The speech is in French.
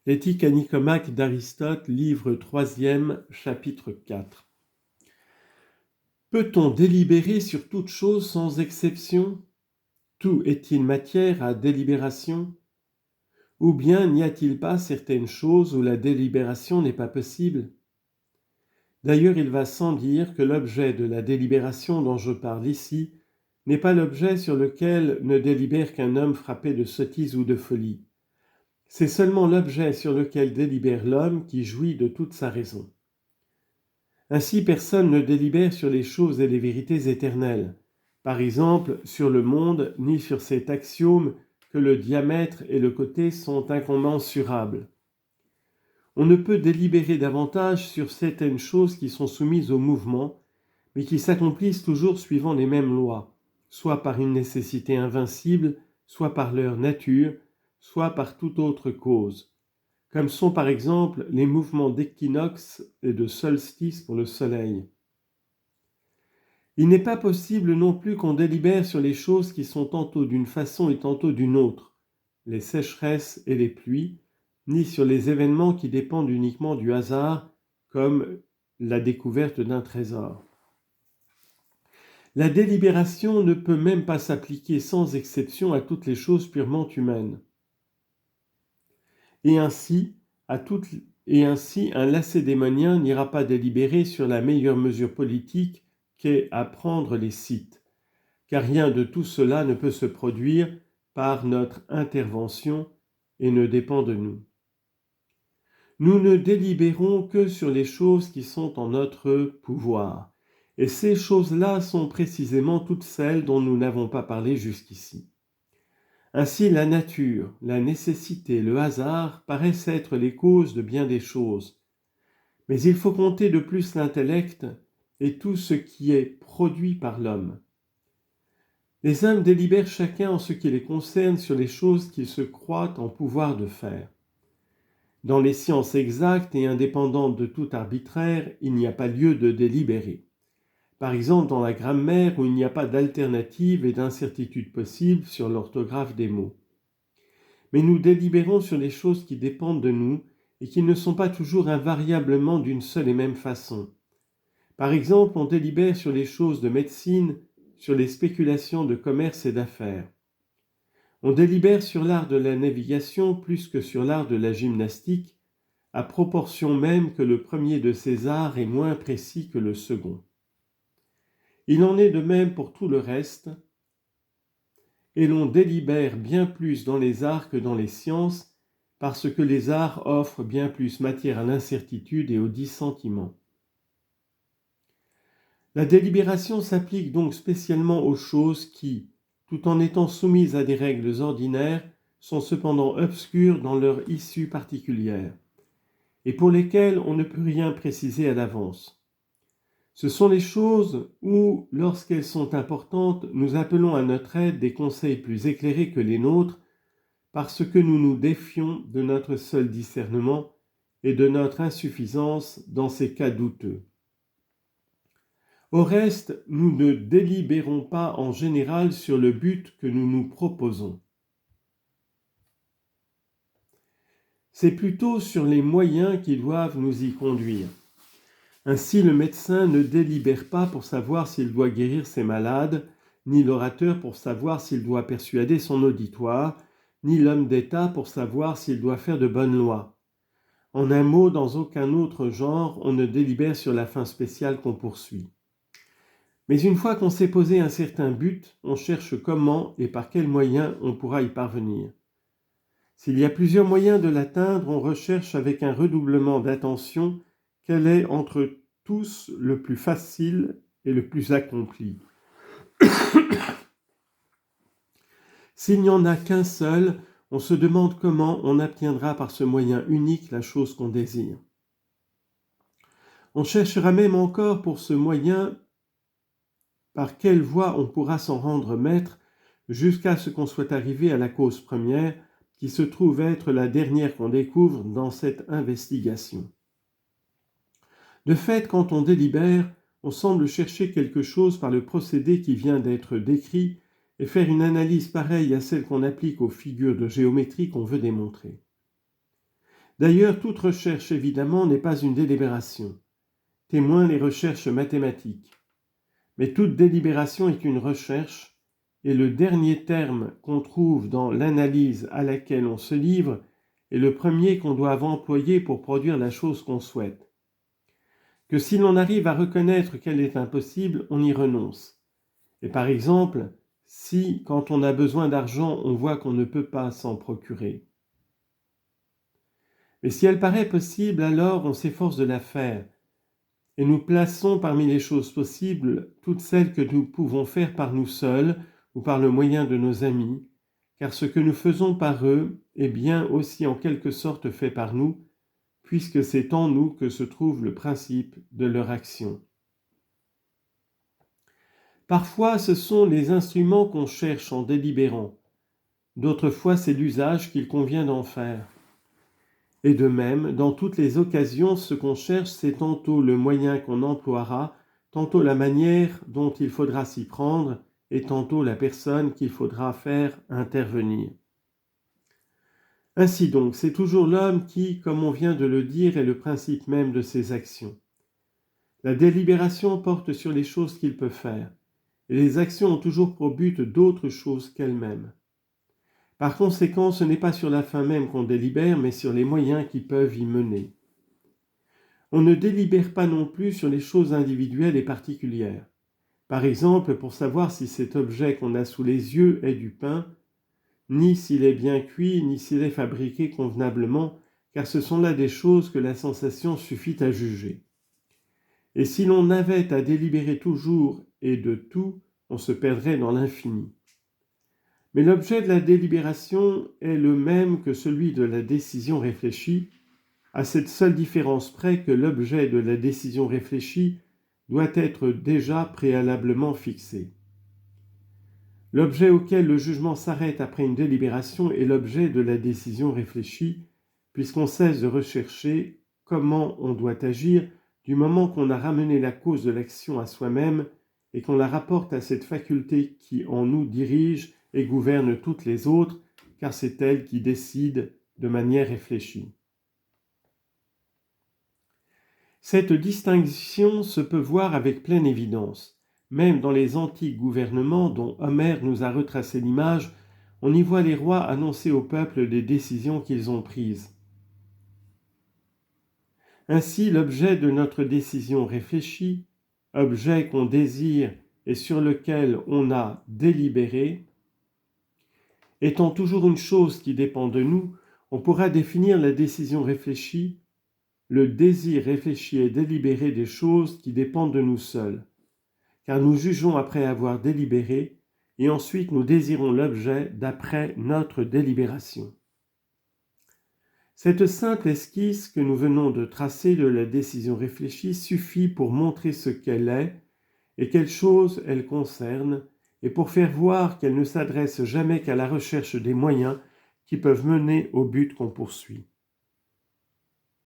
Éthique à Nicomaque d'Aristote, livre 3e, chapitre 4. Peut-on délibérer sur toute chose sans exception? Tout est-il matière à délibération? Ou bien n'y a-t-il pas certaines choses où la délibération n'est pas possible? D'ailleurs, il va sans dire que l'objet de la délibération dont je parle ici n'est pas l'objet sur lequel ne délibère qu'un homme frappé de sottise ou de folie. C'est seulement l'objet sur lequel délibère l'homme qui jouit de toute sa raison. Ainsi, personne ne délibère sur les choses et les vérités éternelles, par exemple sur le monde, ni sur cet axiome que le diamètre et le côté sont incommensurables. On ne peut délibérer davantage sur certaines choses qui sont soumises au mouvement, mais qui s'accomplissent toujours suivant les mêmes lois, soit par une nécessité invincible, soit par leur nature, soit par toute autre cause, comme sont par exemple les mouvements d'équinoxe et de solstice pour le soleil. Il n'est pas possible non plus qu'on délibère sur les choses qui sont tantôt d'une façon et tantôt d'une autre, les sécheresses et les pluies, ni sur les événements qui dépendent uniquement du hasard, comme la découverte d'un trésor. La délibération ne peut même pas s'appliquer sans exception à toutes les choses purement humaines. Et ainsi, un lacédémonien n'ira pas délibérer sur la meilleure mesure politique qu'est à prendre les Scythes, car rien de tout cela ne peut se produire par notre intervention et ne dépend de nous. Nous ne délibérons que sur les choses qui sont en notre pouvoir, et ces choses-là sont précisément toutes celles dont nous n'avons pas parlé jusqu'ici. Ainsi, la nature, la nécessité, le hasard paraissent être les causes de bien des choses. Mais il faut compter de plus l'intellect et tout ce qui est produit par l'homme. Les hommes délibèrent chacun en ce qui les concerne sur les choses qu'ils se croient en pouvoir de faire. Dans les sciences exactes et indépendantes de tout arbitraire, il n'y a pas lieu de délibérer. Par exemple, dans la grammaire où il n'y a pas d'alternative et d'incertitude possible sur l'orthographe des mots. Mais nous délibérons sur les choses qui dépendent de nous et qui ne sont pas toujours invariablement d'une seule et même façon. Par exemple, on délibère sur les choses de médecine, sur les spéculations de commerce et d'affaires. On délibère sur l'art de la navigation plus que sur l'art de la gymnastique, à proportion même que le premier de ces arts est moins précis que le second. Il en est de même pour tout le reste, et l'on délibère bien plus dans les arts que dans les sciences, parce que les arts offrent bien plus matière à l'incertitude et au dissentiment. La délibération s'applique donc spécialement aux choses qui, tout en étant soumises à des règles ordinaires, sont cependant obscures dans leur issue particulière, et pour lesquelles on ne peut rien préciser à l'avance. Ce sont les choses où, lorsqu'elles sont importantes, nous appelons à notre aide des conseils plus éclairés que les nôtres, parce que nous nous défions de notre seul discernement et de notre insuffisance dans ces cas douteux. Au reste, nous ne délibérons pas en général sur le but que nous nous proposons. C'est plutôt sur les moyens qui doivent nous y conduire. Ainsi, le médecin ne délibère pas pour savoir s'il doit guérir ses malades, ni l'orateur pour savoir s'il doit persuader son auditoire, ni l'homme d'État pour savoir s'il doit faire de bonnes lois. En un mot, dans aucun autre genre, on ne délibère sur la fin spéciale qu'on poursuit. Mais une fois qu'on s'est posé un certain but, on cherche comment et par quels moyens on pourra y parvenir. S'il y a plusieurs moyens de l'atteindre, on recherche avec un redoublement d'attention quel est entre tous le plus facile et le plus accompli. S'il n'y en a qu'un seul, on se demande comment on obtiendra par ce moyen unique la chose qu'on désire. On cherchera même encore pour ce moyen par quelle voie on pourra s'en rendre maître jusqu'à ce qu'on soit arrivé à la cause première qui se trouve être la dernière qu'on découvre dans cette investigation. De fait, quand on délibère, on semble chercher quelque chose par le procédé qui vient d'être décrit et faire une analyse pareille à celle qu'on applique aux figures de géométrie qu'on veut démontrer. D'ailleurs, toute recherche, évidemment, n'est pas une délibération. Témoin les recherches mathématiques. Mais toute délibération est une recherche, et le dernier terme qu'on trouve dans l'analyse à laquelle on se livre est le premier qu'on doit employer pour produire la chose qu'on souhaite. Que si l'on arrive à reconnaître qu'elle est impossible, on y renonce. Et par exemple, si, quand on a besoin d'argent, on voit qu'on ne peut pas s'en procurer. Mais si elle paraît possible, alors on s'efforce de la faire, et nous plaçons parmi les choses possibles toutes celles que nous pouvons faire par nous seuls ou par le moyen de nos amis, car ce que nous faisons par eux est bien aussi en quelque sorte fait par nous, puisque c'est en nous que se trouve le principe de leur action. Parfois, ce sont les instruments qu'on cherche en délibérant, d'autres fois c'est l'usage qu'il convient d'en faire. Et de même, dans toutes les occasions, ce qu'on cherche, c'est tantôt le moyen qu'on emploiera, tantôt la manière dont il faudra s'y prendre, et tantôt la personne qu'il faudra faire intervenir. Ainsi donc, c'est toujours l'homme qui, comme on vient de le dire, est le principe même de ses actions. La délibération porte sur les choses qu'il peut faire, et les actions ont toujours pour but d'autres choses qu'elles-mêmes. Par conséquent, ce n'est pas sur la fin même qu'on délibère, mais sur les moyens qui peuvent y mener. On ne délibère pas non plus sur les choses individuelles et particulières. Par exemple, pour savoir si cet objet qu'on a sous les yeux est du pain, ni s'il est bien cuit, ni s'il est fabriqué convenablement, car ce sont là des choses que la sensation suffit à juger. Et si l'on avait à délibérer toujours et de tout, on se perdrait dans l'infini. Mais l'objet de la délibération est le même que celui de la décision réfléchie, à cette seule différence près que l'objet de la décision réfléchie doit être déjà préalablement fixé. L'objet auquel le jugement s'arrête après une délibération est l'objet de la décision réfléchie, puisqu'on cesse de rechercher comment on doit agir du moment qu'on a ramené la cause de l'action à soi-même et qu'on la rapporte à cette faculté qui en nous dirige et gouverne toutes les autres, car c'est elle qui décide de manière réfléchie. Cette distinction se peut voir avec pleine évidence. Même dans les antiques gouvernements dont Homère nous a retracé l'image, on y voit les rois annoncer au peuple les décisions qu'ils ont prises. Ainsi, l'objet de notre décision réfléchie, objet qu'on désire et sur lequel on a délibéré, étant toujours une chose qui dépend de nous, on pourra définir la décision réfléchie, le désir réfléchi et délibéré des choses qui dépendent de nous seuls, car nous jugeons après avoir délibéré, et ensuite nous désirons l'objet d'après notre délibération. Cette simple esquisse que nous venons de tracer de la décision réfléchie suffit pour montrer ce qu'elle est et quelle chose elle concerne, et pour faire voir qu'elle ne s'adresse jamais qu'à la recherche des moyens qui peuvent mener au but qu'on poursuit.